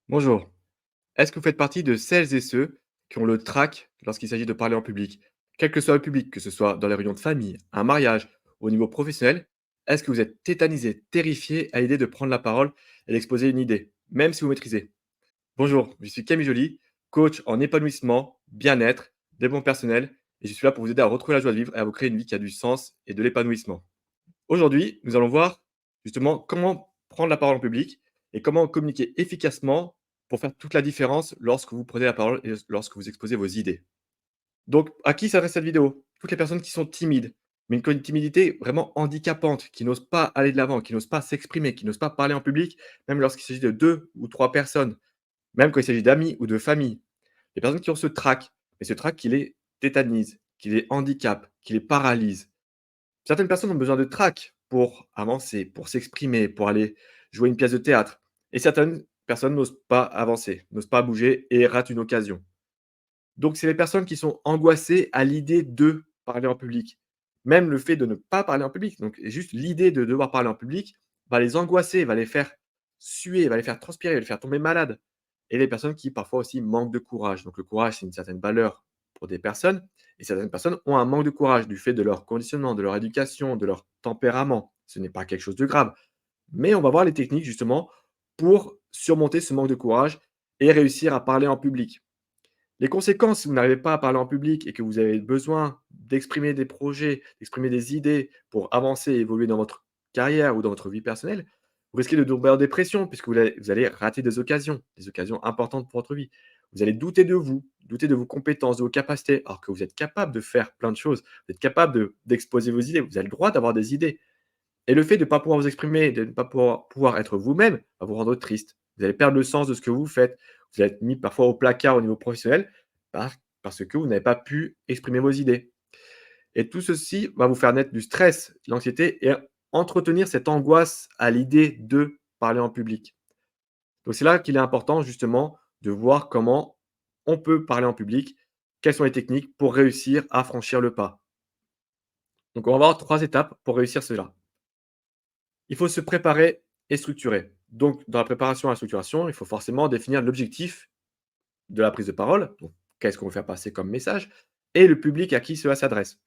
Bonjour. Est-ce que vous faites partie de celles et ceux qui ont le trac lorsqu'il s'agit de parler en public? Quel que soit le public, que ce soit dans les réunions de famille, un mariage, au niveau professionnel, est-ce que vous êtes tétanisé, terrifié à l'idée de prendre la parole et d'exposer une idée, même si vous maîtrisez? Bonjour, je suis Camille Joly, coach en épanouissement, bien-être, développement personnel, et je suis là pour vous aider à retrouver la joie de vivre et à vous créer une vie qui a du sens et de l'épanouissement. Aujourd'hui, nous allons voir justement comment prendre la parole en public et comment communiquer efficacement pour faire toute la différence lorsque vous prenez la parole et lorsque vous exposez vos idées. Donc, à qui s'adresse cette vidéo? Toutes les personnes qui sont timides, mais une timidité vraiment handicapante, qui n'osent pas aller de l'avant, qui n'osent pas s'exprimer, qui n'osent pas parler en public, même lorsqu'il s'agit de 2 ou 3 personnes, même quand il s'agit d'amis ou de famille. Les personnes qui ont ce trac, et ce trac qui les tétanise, qui les handicape, qui les paralyse. Certaines personnes ont besoin de trac pour avancer, pour s'exprimer, pour aller jouer une pièce de théâtre, et certaines personnes n'osent pas avancer, n'osent pas bouger et ratent une occasion. Donc c'est les personnes qui sont angoissées à l'idée de parler en public. Même le fait de ne pas parler en public, donc juste l'idée de devoir parler en public va les angoisser, va les faire suer, va les faire transpirer, va les faire tomber malades. Et les personnes qui parfois aussi manquent de courage. Donc le courage, c'est une certaine valeur pour des personnes, et certaines personnes ont un manque de courage du fait de leur conditionnement, de leur éducation, de leur tempérament. Ce n'est pas quelque chose de grave. Mais on va voir les techniques justement pour surmonter ce manque de courage et réussir à parler en public. Les conséquences, si vous n'arrivez pas à parler en public et que vous avez besoin d'exprimer des projets, d'exprimer des idées pour avancer et évoluer dans votre carrière ou dans votre vie personnelle, vous risquez de tomber en dépression puisque vous allez rater des occasions importantes pour votre vie. Vous allez douter de vos compétences, de vos capacités, alors que vous êtes capable de faire plein de choses. Vous êtes capable d'exposer vos idées. Vous avez le droit d'avoir des idées. Et le fait de ne pas pouvoir vous exprimer, de ne pas pouvoir être vous-même, va vous rendre triste. Vous allez perdre le sens de ce que vous faites. Vous allez être mis parfois au placard au niveau professionnel par parce que vous n'avez pas pu exprimer vos idées. Et tout ceci va vous faire naître du stress, de l'anxiété et entretenir cette angoisse à l'idée de parler en public. Donc c'est là qu'il est important justement de voir comment on peut parler en public, quelles sont les techniques pour réussir à franchir le pas. Donc on va avoir 3 étapes pour réussir cela. Il faut se préparer et structurer. Donc, dans la préparation à la structuration, il faut forcément définir l'objectif de la prise de parole. Donc, qu'est-ce qu'on veut faire passer comme message et le public à qui cela s'adresse.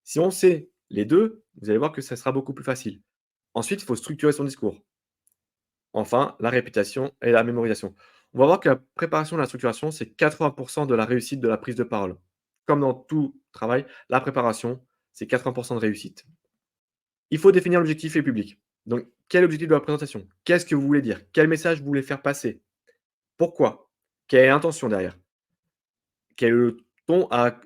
Si on sait les 2, vous allez voir que ça sera beaucoup plus facile. Ensuite, il faut structurer son discours. Enfin, la répétition et la mémorisation. On va voir que la préparation et la structuration, c'est 80 de la réussite de la prise de parole. Comme dans tout travail, la préparation, c'est 80 de réussite. Il faut définir l'objectif et le public. Donc, quel est l'objectif de la présentation? Qu'est-ce que vous voulez dire? Quel message vous voulez faire passer? Pourquoi? Quelle est l'intention derrière? Quel est le ton à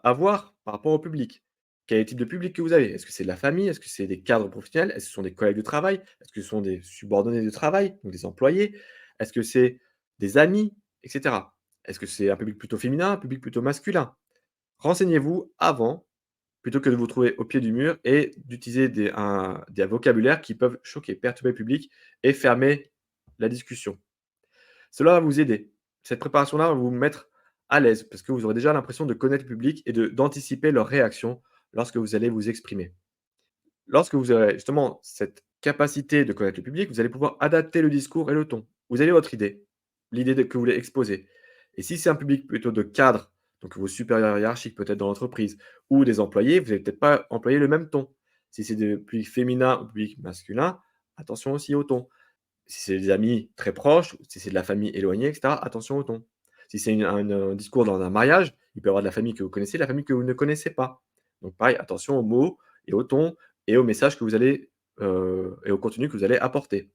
avoir par rapport au public? Quel est le type de public que vous avez? Est-ce que c'est de la famille? Est-ce que c'est des cadres professionnels? Est-ce que ce sont des collègues de travail? Est-ce que ce sont des subordonnés de travail, donc des employés? Est-ce que c'est des amis? Et cetera. Est-ce que c'est un public plutôt féminin, un public plutôt masculin? Renseignez-vous avant, plutôt que de vous trouver au pied du mur et d'utiliser des vocabulaires qui peuvent choquer, perturber le public et fermer la discussion. Cela va vous aider. Cette préparation-là va vous mettre à l'aise parce que vous aurez déjà l'impression de connaître le public et d'anticiper leurs réactions lorsque vous allez vous exprimer. Lorsque vous aurez justement cette capacité de connaître le public, vous allez pouvoir adapter le discours et le ton. Vous avez votre idée, que vous voulez exposer. Et si c'est un public plutôt de cadres, donc vos supérieurs hiérarchiques peut-être dans l'entreprise, ou des employés, vous n'allez peut-être pas employer le même ton. Si c'est des publics féminins ou public masculin, attention aussi au ton. Si c'est des amis très proches, si c'est de la famille éloignée, et cetera, attention au ton. Si c'est un discours dans un mariage, il peut y avoir de la famille que vous connaissez, de la famille que vous ne connaissez pas. Donc pareil, attention aux mots et au ton et au message que vous allez, et au contenu que vous allez apporter.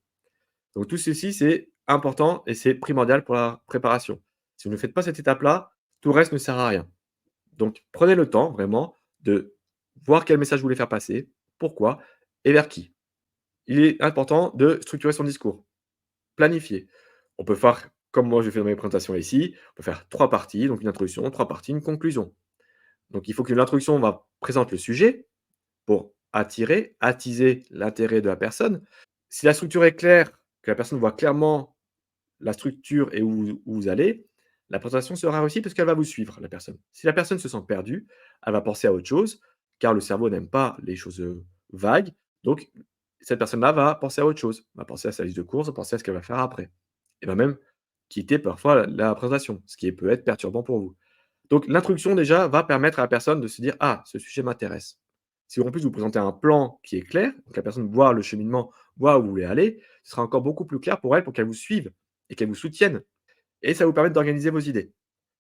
Donc tout ceci, c'est important et c'est primordial pour la préparation. Si vous ne faites pas cette étape-là, tout le reste ne sert à rien. Donc prenez le temps vraiment de voir quel message vous voulez faire passer, pourquoi et vers qui. Il est important de structurer son discours. Planifier. On peut faire comme moi je fais dans mes présentations ici, on peut faire 3 parties, donc une introduction, 3 parties, une conclusion. Donc il faut que l'introduction présente le sujet pour attirer, attiser l'intérêt de la personne. Si la structure est claire, que la personne voit clairement la structure et où vous allez, la présentation sera réussie parce qu'elle va vous suivre, la personne. Si la personne se sent perdue, elle va penser à autre chose, car le cerveau n'aime pas les choses, vagues. Donc cette personne-là va penser à autre chose, va penser à sa liste de courses, va penser à ce qu'elle va faire après. Et va même quitter parfois la présentation, ce qui peut être perturbant pour vous. Donc l'introduction déjà va permettre à la personne de se dire: «Ah, ce sujet m'intéresse». Si en plus vous présentez un plan qui est clair, que la personne voit le cheminement, voit où vous voulez aller, ce sera encore beaucoup plus clair pour elle, pour qu'elle vous suive et qu'elle vous soutienne et ça va vous permettre d'organiser vos idées.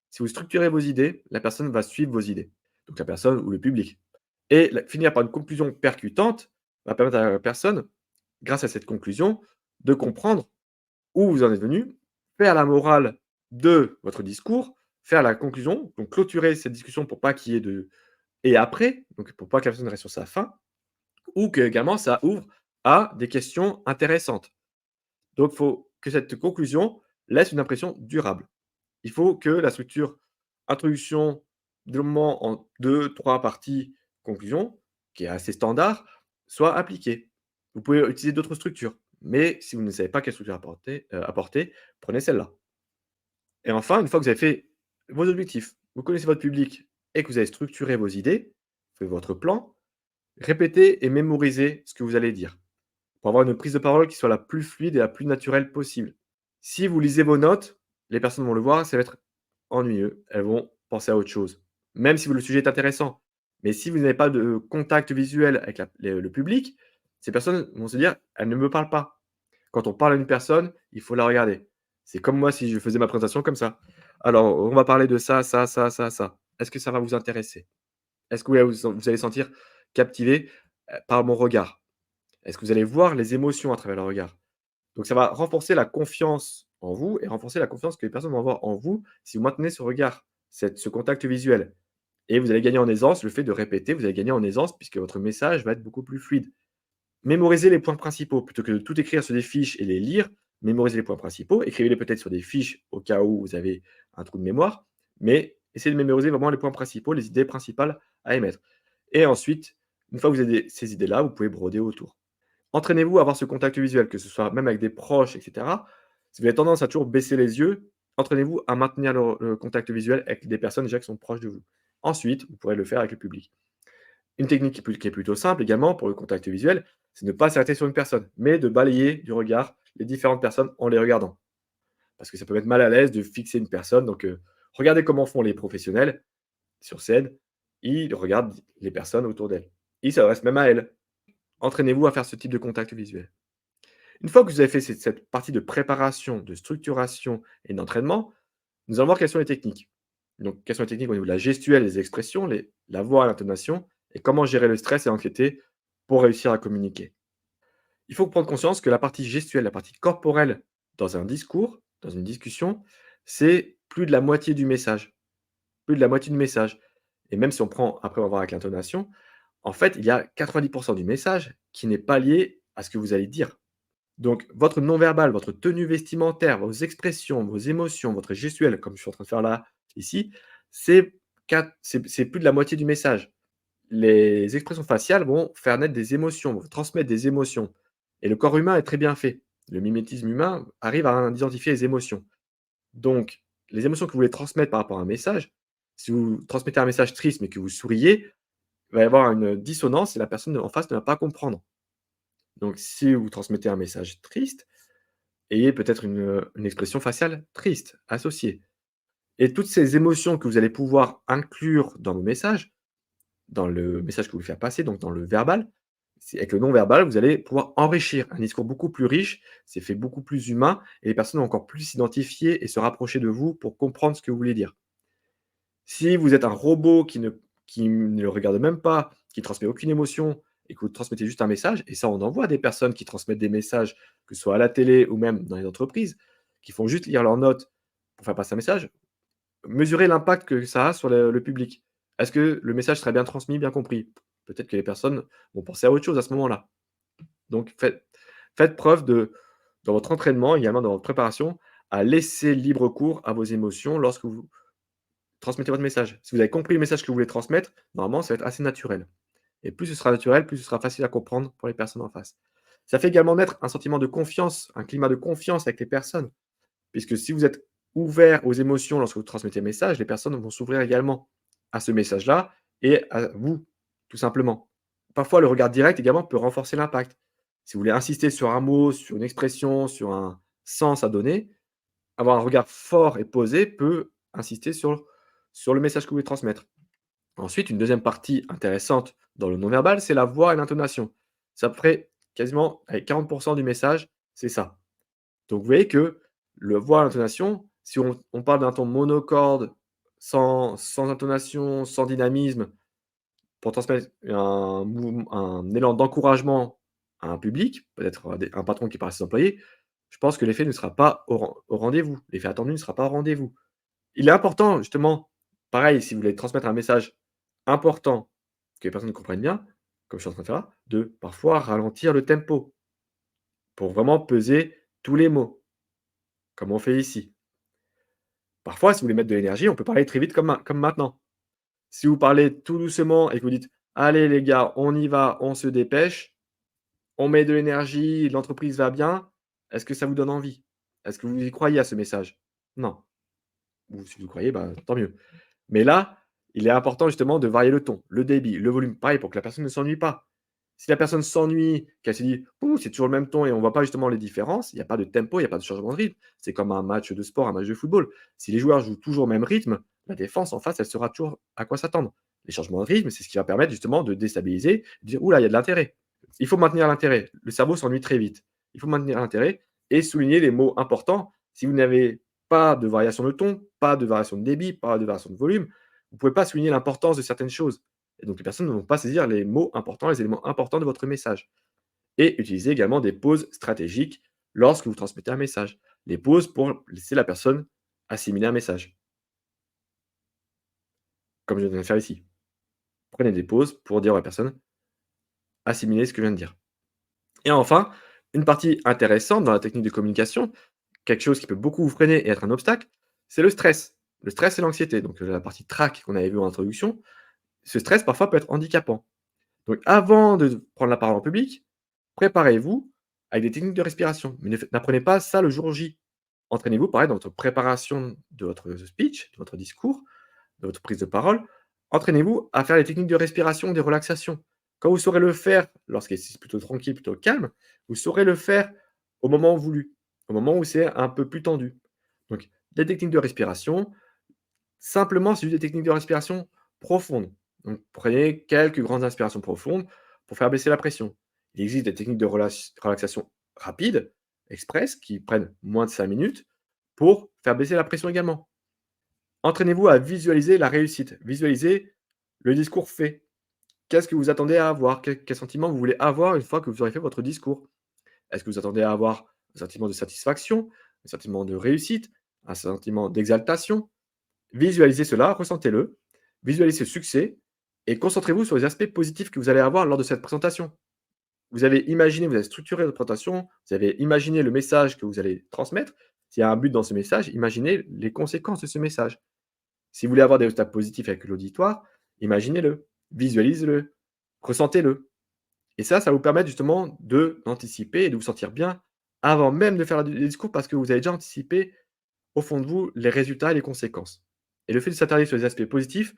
Si vous structurez vos idées, la personne va suivre vos idées, donc la personne ou le public et finir par une conclusion percutante va permettre à la personne, grâce à cette conclusion, de comprendre où vous en êtes venu, faire la morale de votre discours, faire la conclusion, donc clôturer cette discussion pour pas qu'il y ait de et après, donc pour pas que la personne reste sur sa faim ou que également ça ouvre à des questions intéressantes. Donc il faut que cette conclusion laisse une impression durable. Il faut que la structure introduction, développement en 2-3 parties, conclusion, qui est assez standard, soit appliquée. Vous pouvez utiliser d'autres structures, mais si vous ne savez pas quelle structure apporter, prenez celle-là. Et enfin, une fois que vous avez fait vos objectifs, vous connaissez votre public et que vous avez structuré vos idées, fait votre plan, répétez et mémorisez ce que vous allez dire, pour avoir une prise de parole qui soit la plus fluide et la plus naturelle possible. Si vous lisez vos notes, les personnes vont le voir, ça va être ennuyeux. Elles vont penser à autre chose, même si le sujet est intéressant. Mais si vous n'avez pas de contact visuel avec le public, ces personnes vont se dire: «Elle ne me parle pas». Quand on parle à une personne, il faut la regarder. C'est comme moi si je faisais ma présentation comme ça. «Alors, on va parler de ça, ça, ça, ça, ça. Est-ce que ça va vous intéresser? Est-ce que vous allez sentir captivé, par mon regard? Est-ce que vous allez voir les émotions à travers le regard?» Donc ça va renforcer la confiance en vous et renforcer la confiance que les personnes vont avoir en vous si vous maintenez ce regard, ce contact visuel et vous allez gagner en aisance. Le fait de répéter, vous allez gagner en aisance puisque votre message va être beaucoup plus fluide. Mémorisez les points principaux plutôt que de tout écrire sur des fiches et les lire, mémorisez les points principaux, écrivez-les peut-être sur des fiches au cas où vous avez un trou de mémoire, mais essayez de mémoriser vraiment les points principaux, les idées principales à émettre et ensuite, une fois que vous avez ces idées-là, vous pouvez broder autour. Entraînez-vous à avoir ce contact visuel, que ce soit même avec des proches et cetera. Si vous avez tendance à toujours baisser les yeux, entraînez-vous à maintenir le contact visuel avec des personnes déjà qui sont proches de vous. Ensuite, vous pourrez le faire avec le public. Une technique qui est plutôt simple également pour le contact visuel, c'est de ne pas s'arrêter sur une personne, mais de balayer du regard les différentes personnes en les regardant. Parce que ça peut mettre mal à l'aise de fixer une personne, donc regardez comment font les professionnels sur scène, ils regardent les personnes autour d'elles. Ils s'adressent même à elles. Entraînez-vous à faire ce type de contact visuel. Une fois que vous avez fait cette partie de préparation, de structuration et d'entraînement, nous allons voir quelles sont les techniques. Donc, quelles sont les techniques au niveau de la gestuelle, des expressions, la voix, l'intonation, et comment gérer le stress et l'anxiété pour réussir à communiquer. Il faut prendre conscience que la partie gestuelle, la partie corporelle dans un discours, dans une discussion, c'est plus de la moitié du message. Plus de la moitié du message. Et même si on prend, après on va voir avec l'intonation, en fait, il y a 90% du message qui n'est pas lié à ce que vous allez dire. Donc votre non-verbal, votre tenue vestimentaire, vos expressions, vos émotions, votre gestuelle, comme je suis en train de faire là, ici, c'est c'est plus de la moitié du message. Les expressions faciales vont faire naître des émotions, vont transmettre des émotions et le corps humain est très bien fait. Le mimétisme humain arrive à identifier les émotions. Donc les émotions que vous voulez transmettre par rapport à un message, si vous transmettez un message triste mais que vous souriez, il va y avoir une dissonance et la personne en face ne va pas comprendre. Donc si vous transmettez un message triste, ayez peut-être une expression faciale triste, associée et toutes ces émotions que vous allez pouvoir inclure dans vos messages, dans le message que vous voulez faire passer, donc dans le verbal, c'est avec le non verbal, vous allez pouvoir enrichir un discours beaucoup plus riche, c'est fait beaucoup plus humain et les personnes vont encore plus s'identifier et se rapprocher de vous pour comprendre ce que vous voulez dire. Si vous êtes un robot qui ne regarde même pas, qui transmet aucune émotion et que vous transmettez juste un message et ça on en voit des personnes qui transmettent des messages, que ce soit à la télé ou même dans les entreprises, qui font juste lire leurs notes pour faire passer un message. Mesurez l'impact que ça a sur le public. Est-ce que le message serait bien transmis, bien compris? Peut-être que les personnes vont penser à autre chose à ce moment-là. Donc faites preuve dans votre entraînement, également dans votre préparation, à laisser libre cours à vos émotions lorsque vous transmettez votre message. Si vous avez compris le message que vous voulez transmettre, normalement, ça va être assez naturel et plus ce sera naturel, plus ce sera facile à comprendre pour les personnes en face. Ça fait également naître un sentiment de confiance, un climat de confiance avec les personnes, puisque si vous êtes ouvert aux émotions lorsque vous transmettez un message, les personnes vont s'ouvrir également à ce message-là et à vous, tout simplement. Parfois, le regard direct également peut renforcer l'impact. Si vous voulez insister sur un mot, sur une expression, sur un sens à donner, avoir un regard fort et posé peut insister sur le message que vous voulez transmettre. Ensuite, une deuxième partie intéressante dans le non-verbal, c'est la voix et l'intonation. Ça ferait quasiment allez, 40 du message, c'est ça. Donc vous voyez que le voix, l'intonation, si on parle d'un ton monocorde, sans intonation, sans dynamisme, pour transmettre un élan d'encouragement à un public, peut-être un patron qui parle à ses employés, je pense que l'effet ne sera pas au rendez-vous. L'effet attendu ne sera pas au rendez-vous. Il est important justement, pareil, si vous voulez transmettre un message important, que les personnes comprennent bien, comme je suis en train de faire là, de parfois ralentir le tempo, pour vraiment peser tous les mots, comme on fait ici. Parfois, si vous voulez mettre de l'énergie, on peut parler très vite comme maintenant. Si vous parlez tout doucement et que vous dites: «Allez les gars, on y va, on se dépêche, on met de l'énergie, l'entreprise va bien», est-ce que ça vous donne envie? Est-ce que vous y croyez à ce message? Non. Ou si vous y croyez, bah, tant mieux. Mais là, il est important justement de varier le ton, le débit, le volume, pareil pour que la personne ne s'ennuie pas. Si la personne s'ennuie, qu'elle se dit: «Ouh, c'est toujours le même ton» et on ne voit pas justement les différences, il n'y a pas de tempo, il n'y a pas de changement de rythme. C'est comme un match de sport, un match de football. Si les joueurs jouent toujours au même rythme, la défense en face, elle saura toujours à quoi s'attendre. Les changements de rythme, c'est ce qui va permettre justement de déstabiliser, de dire: «Ouh là, il y a de l'intérêt». Il faut maintenir l'intérêt. Le cerveau s'ennuie très vite. Il faut maintenir l'intérêt et souligner les mots importants. Si vous n'avez pas de variation de ton, pas de variation de débit, pas de variation de volume, vous ne pouvez pas souligner l'importance de certaines choses. Et donc les personnes ne vont pas saisir les mots importants, les éléments importants de votre message. Et utilisez également des pauses stratégiques lorsque vous transmettez un message. Les pauses pour laisser la personne assimiler un message, comme je viens de le faire ici. Prenez des pauses pour dire à la personne: «Assimilez ce que je viens de dire». Et enfin, une partie intéressante dans la technique de communication, quelque chose qui peut beaucoup vous freiner et être un obstacle, c'est le stress. Le stress et l'anxiété, donc la partie trac qu'on avait vu en introduction. Ce stress parfois peut être handicapant. Donc avant de prendre la parole en public, préparez-vous avec des techniques de respiration, mais n'apprenez pas ça le jour J. Entraînez-vous pareil dans votre préparation de votre speech, de votre discours, de votre prise de parole. Entraînez-vous à faire les techniques de respiration, des relaxations. Quand vous saurez le faire, lorsque c'est plutôt tranquille, plutôt calme, vous saurez le faire au moment voulu, au moment où c'est un peu plus tendu. Donc, des techniques de respiration, simplement, c'est juste des techniques de respiration profondes. Donc, prenez quelques grandes inspirations profondes pour faire baisser la pression. Il existe des techniques de relaxation rapides, express, qui prennent moins de 5 minutes pour faire baisser la pression également. Entraînez-vous à visualiser la réussite, visualiser le discours fait. Qu'est-ce que vous attendez à avoir? Quel sentiment vous voulez avoir une fois que vous aurez fait votre discours? Est-ce que vous attendez à avoir un sentiment de satisfaction, un sentiment de réussite, un sentiment d'exaltation? Visualisez cela, ressentez-le, visualisez ce succès et concentrez-vous sur les aspects positifs que vous allez avoir lors de cette présentation. Vous avez imaginé, vous avez structuré votre présentation, vous avez imaginé le message que vous allez transmettre. S'il y a un but dans ce message, imaginez les conséquences de ce message. Si vous voulez avoir des résultats positifs avec l'auditoire, imaginez-le, visualisez-le, ressentez-le. Et ça vous permet justement d'anticiper et de vous sentir bien avant même de faire le discours parce que vous avez déjà anticipé au fond de vous les résultats et les conséquences. Et le fait de s'attarder sur les aspects positifs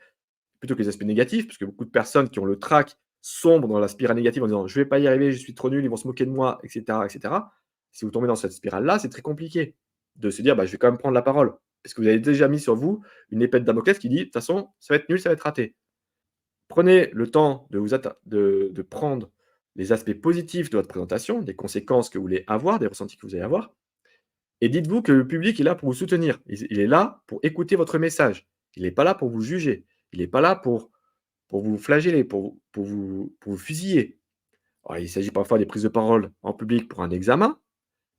plutôt que les aspects négatifs, parce que beaucoup de personnes qui ont le trac sombrent dans la spirale négative en disant: «Je vais pas y arriver, je suis trop nul, ils vont se moquer de moi» et cetera et cetera. Si vous tombez dans cette spirale-là, c'est très compliqué de se dire: «Bah, je vais quand même prendre la parole». Parce que vous avez déjà mis sur vous une épée de Damoclès qui dit: «De toute façon, ça va être nul, ça va être raté». Prenez le temps de vous atta de prendre les aspects positifs de votre présentation, des conséquences que vous voulez avoir, des ressentis que vous allez avoir et dites-vous que le public est là pour vous soutenir. Il est là pour écouter votre message. Il n'est pas là pour vous juger. Il n'est pas là pour vous flageller, pour vous fusiller. Alors, il s'agit parfois des prises de parole en public pour un examen,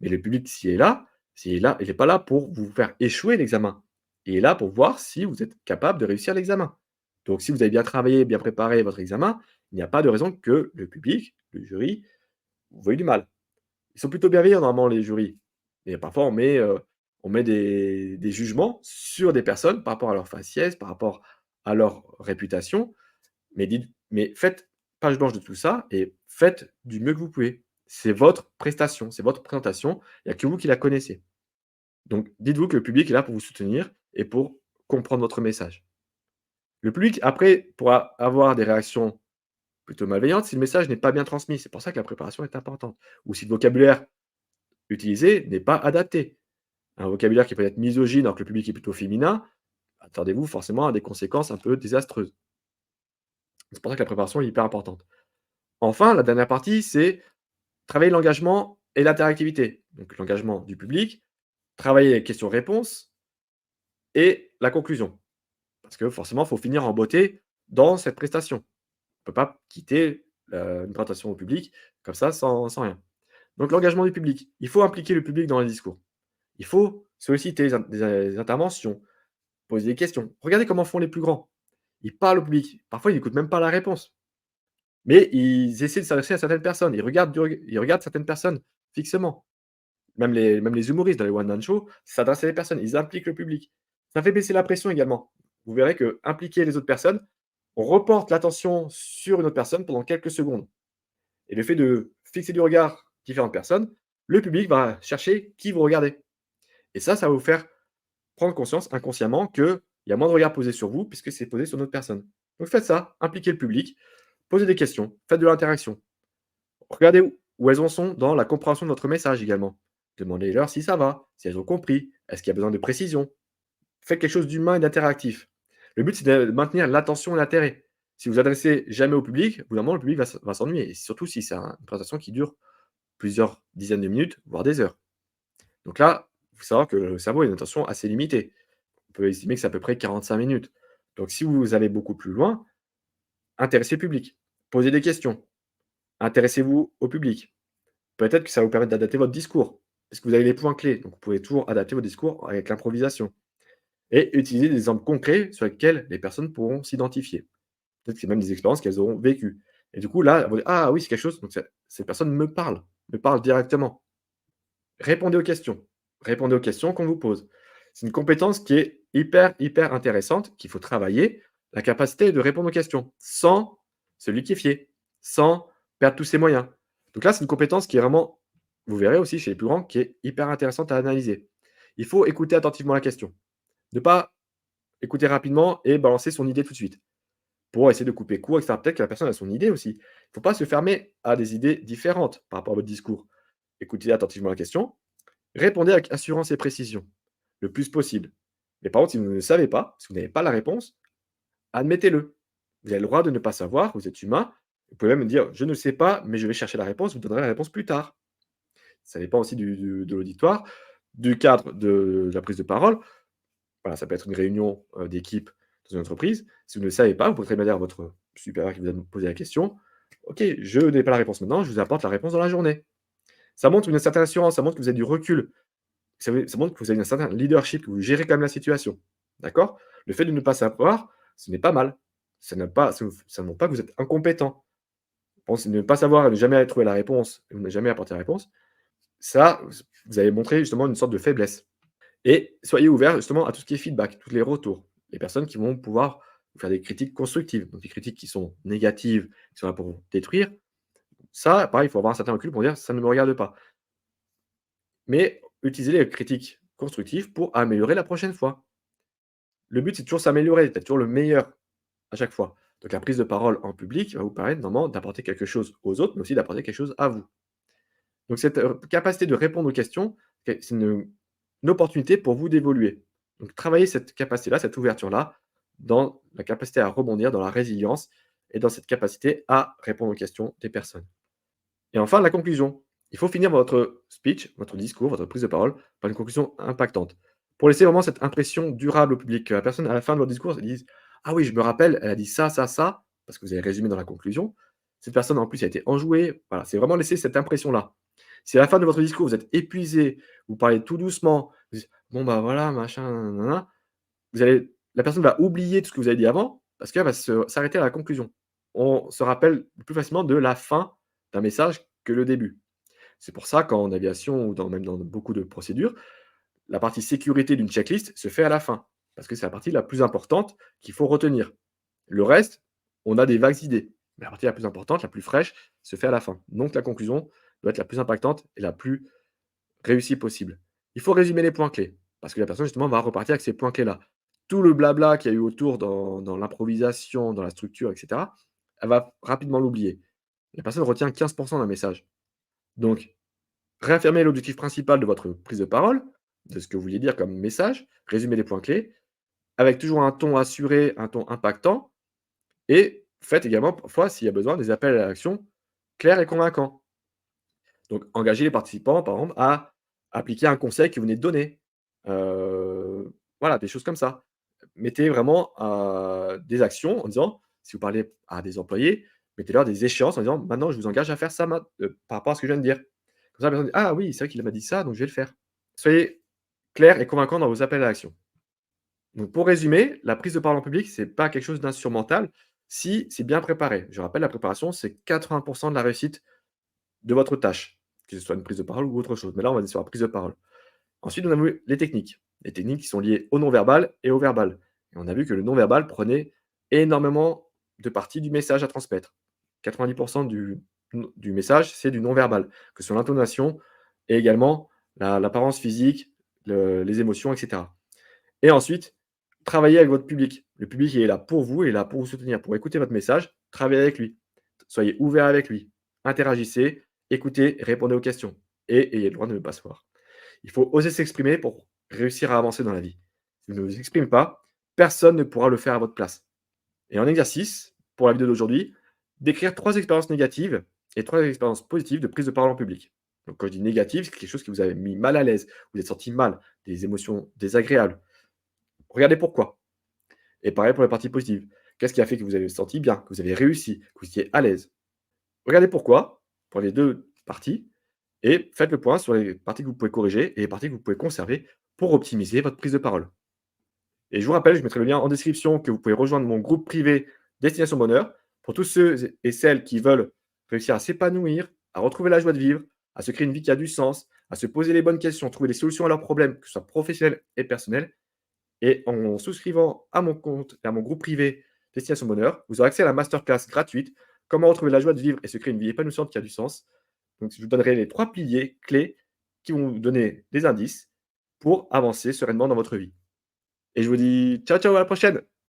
mais le public, s'il est là, il n'est pas là pour vous faire échouer l'examen. Il est là pour voir si vous êtes capable de réussir l'examen. Donc, si vous avez bien travaillé, bien préparé votre examen, il n'y a pas de raison que le public, le jury, vous veuille du mal. Ils sont plutôt bienveillants normalement les jurys. Et parfois on met des jugements sur des personnes par rapport à leur faciès, par rapport à leur réputation, mais faites page blanche de tout ça et faites du mieux que vous pouvez. C'est votre prestation, c'est votre présentation, il n'y a que vous qui la connaissez. Donc dites-vous que le public est là pour vous soutenir et pour comprendre votre message. Le public après pourra avoir des réactions plutôt malveillantes si le message n'est pas bien transmis. C'est pour ça que la préparation est importante. Ou si le vocabulaire utilisé n'est pas adapté. un vocabulaire qui peut être misogyne alors que le public est plutôt féminin, attendez-vous forcément à des conséquences un peu désastreuses. C'est pour ça que la préparation est hyper importante. Enfin, la dernière partie, c'est travailler l'engagement et l'interactivité. Donc l'engagement du public, travailler les questions-réponses et la conclusion. Parce que forcément, il faut finir en beauté dans cette prestation. On peut pas quitter, une présentation au public comme ça sans rien. Donc l'engagement du public, il faut impliquer le public dans les discours. Il faut solliciter des interventions, poser des questions. Regardez comment font les plus grands. Ils parlent au public. Parfois, ils n'écoutent même pas la réponse. Mais ils essaient de s'adresser à certaines personnes. Ils regardent certaines personnes fixement. Même les humoristes dans les one man show s'adressent à des personnes. Ils impliquent le public. Ça fait baisser la pression également. Vous verrez qu'impliquer les autres personnes, on reporte l'attention sur une autre personne pendant quelques secondes. Et le fait de fixer du regard différentes personnes, le public va chercher qui vous regardez. Et ça va vous faire prendre conscience inconsciemment qu'il y a moins de regards posés sur vous puisque c'est posé sur une autre personne. Donc faites ça, impliquez le public, posez des questions, faites de l'interaction. Regardez où elles en sont dans la compréhension de votre message également. Demandez-leur si ça va, si elles ont compris, est-ce qu'il y a besoin de précision. Faites quelque chose d'humain et d'interactif. Le but, c'est de maintenir l'attention et l'intérêt. Si vous adressez jamais au public, au bout d'un moment, le public va s'ennuyer. Et surtout si c'est une présentation qui dure plusieurs dizaines de minutes, voire des heures. Donc là, il faut savoir que le cerveau a une attention assez limitée. On peut estimer que c'est à peu près 45 minutes. Donc si vous allez beaucoup plus loin, intéressez le public. Posez des questions. Intéressez-vous au public. Peut-être que ça va vous permettre d'adapter votre discours, parce que vous avez les points clés. Donc vous pouvez toujours adapter votre discours avec l'improvisation et utiliser des exemples concrets sur lesquels les personnes pourront s'identifier. Peut-être que c'est même des expériences qu'elles auront vécues. Et du coup, là, elles vont dire: «Ah oui, c'est quelque chose, donc cette personne me parle directement». Répondez aux questions. Répondez aux questions qu'on vous pose. C'est une compétence qui est hyper, hyper intéressante, qu'il faut travailler, la capacité de répondre aux questions, sans se liquéfier, sans perdre tous ses moyens. Donc là, c'est une compétence qui est vraiment, vous verrez aussi chez les plus grands, qui est hyper intéressante à analyser. Il faut écouter attentivement la question. Ne pas écouter rapidement et balancer son idée tout de suite, pour essayer de couper court et cetera. Peut-être que la personne a son idée aussi. Il ne faut pas se fermer à des idées différentes par rapport à votre discours. Écoutez attentivement la question. Répondez avec assurance et précision, le plus possible. Mais par contre, si vous ne savez pas, si vous n'avez pas la réponse, admettez-le. Vous avez le droit de ne pas savoir, vous êtes humain. Vous pouvez même dire: «Je ne sais pas, mais je vais chercher la réponse, vous donnerez la réponse plus tard». Ça dépend aussi de l'auditoire, du cadre de la prise de parole. Voilà, ça peut être une réunion, d'équipe dans une entreprise. Si vous ne le savez pas, vous pouvez très bien dire à votre supérieur qui vous a posé la question: «OK, je n'ai pas la réponse maintenant, je vous apporte la réponse dans la journée». Ça montre une certaine assurance, ça montre que vous avez du recul. Ça montre que vous avez un certain leadership, que vous gérez quand même la situation. D'accord? Le fait de ne pas savoir, ce n'est pas mal. Ça ne montre pas que vous êtes incompétent. Pense ne pas savoir et ne jamais trouver la réponse, ou ne jamais apporter la réponse, ça, vous avez montré justement une sorte de faiblesse. Et soyez ouverts justement à tout ce qui est feedback, tous les retours. Les personnes qui vont pouvoir vous faire des critiques constructives, donc des critiques qui sont négatives, qui sont là pour vous détruire. Ça, pareil, il faut avoir un certain recul pour dire: «Ça ne me regarde pas». Mais utilisez les critiques constructives pour améliorer la prochaine fois. Le but, c'est toujours s'améliorer, d'être toujours le meilleur à chaque fois. Donc la prise de parole en public va vous permettre normalement d'apporter quelque chose aux autres, mais aussi d'apporter quelque chose à vous. Donc cette, capacité de répondre aux questions, c'est une opportunité pour vous d'évoluer. Donc travaillez cette capacité-là, cette ouverture-là, dans la capacité à rebondir, dans la résilience et dans cette capacité à répondre aux questions des personnes. Et enfin, la conclusion. Il faut finir votre speech, votre discours, votre prise de parole par une conclusion impactante. Pour laisser vraiment cette impression durable au public, que la personne, à la fin de votre discours, se dise: «Ah oui, je me rappelle, elle a dit ça, ça, ça», parce que vous avez résumé dans la conclusion. Cette personne, en plus, a été enjouée. Voilà, c'est vraiment laisser cette impression-là. Si à la fin de votre discours, vous êtes épuisé, vous parlez tout doucement, vous dites: «Bon, bah, voilà, machin, nin vous allez la personne va oublier tout ce que vous avez dit avant, parce qu'elle va s'arrêter à la conclusion. On se rappelle plus facilement de la fin d'un message que le début. C'est pour ça qu'en aviation ou même dans beaucoup de procédures, la partie sécurité d'une checklist se fait à la fin, parce que c'est la partie la plus importante qu'il faut retenir. Le reste, on a des vagues idées, mais la partie la plus importante, la plus fraîche, se fait à la fin. Donc la conclusion doit être la plus impactante et la plus réussie possible. Il faut résumer les points clés, parce que la personne justement va repartir avec ces points clés-là. Tout le blabla qu'il y a eu autour dans l'improvisation, dans la structure et cetera, elle va rapidement l'oublier. La personne retient 15 d'un message. Donc réaffirmez l'objectif principal de votre prise de parole, de ce que vous vouliez dire comme message, résumer les points clés, avec toujours un ton assuré, un ton impactant et faites également parfois, s'il y a besoin, des appels à l'action clairs et convaincants. Donc engagez les participants, par exemple, à appliquer un conseil que vous venez de donner. Voilà, des choses comme ça. Mettez vraiment, des actions en disant si vous parlez à des employés, mettez-leur des échéances en disant: «Maintenant, je vous engage à faire ça par rapport à ce que je viens de dire». Comme ça, la personne dit: «Ah oui, c'est vrai qu'il m'a dit ça, donc je vais le faire». Soyez clair et convaincant dans vos appels à l'action. Donc pour résumer, la prise de parole en public, c'est pas quelque chose d'insurmontable si c'est bien préparé. Je rappelle, la préparation, c'est 80 de la réussite de votre tâche, que ce soit une prise de parole ou autre chose. Mais là, on va être sur la prise de parole. Ensuite, on a vu les techniques. Les techniques qui sont liées au non-verbal et au verbal. Et on a vu que le non-verbal prenait énormément de parties du message à transmettre. 90 du message, c'est du non-verbal, que ce soit l'intonation et également l'apparence physique, les émotions, etc. Et ensuite, travaillez avec votre public. Le public, il est là pour vous, il est là pour vous soutenir, pour écouter votre message, travaillez avec lui. Soyez ouvert avec lui, interagissez, écoutez, répondez aux questions et ayez le droit de ne pas se voir. Il faut oser s'exprimer pour réussir à avancer dans la vie. Si vous ne vous exprimez pas, personne ne pourra le faire à votre place. Et en exercice, pour la vidéo d'aujourd'hui, d'écrire 3 expériences négatives et 3 expériences positives de prise de parole en public. Donc quand je dis négative, c'est quelque chose qui vous avait mis mal à l'aise, vous êtes senti mal, des émotions désagréables. Regardez pourquoi. Et pareil pour la partie positive. Qu'est-ce qui a fait que vous avez senti bien, que vous avez réussi, que vous étiez à l'aise? Regardez pourquoi, pour les 2 parties et faites le point sur les parties que vous pouvez corriger et les parties que vous pouvez conserver pour optimiser votre prise de parole. Et je vous rappelle, je mettrai le lien en description que vous pouvez rejoindre mon groupe privé Destination Bonheur pour tous ceux et celles qui veulent réussir à s'épanouir, à retrouver la joie de vivre, à se créer une vie qui a du sens, à se poser les bonnes questions, trouver des solutions à leurs problèmes, que ce soit professionnels et personnels. Et en souscrivant à mon compte et à mon groupe privé Destination Bonheur, vous aurez accès à la masterclass gratuite «Comment retrouver la joie de vivre et se créer une vie épanouissante qui a du sens». Donc je vous donnerai les 3 piliers clés qui vont vous donner des indices pour avancer sereinement dans votre vie. Et je vous dis ciao, ciao, à la prochaine!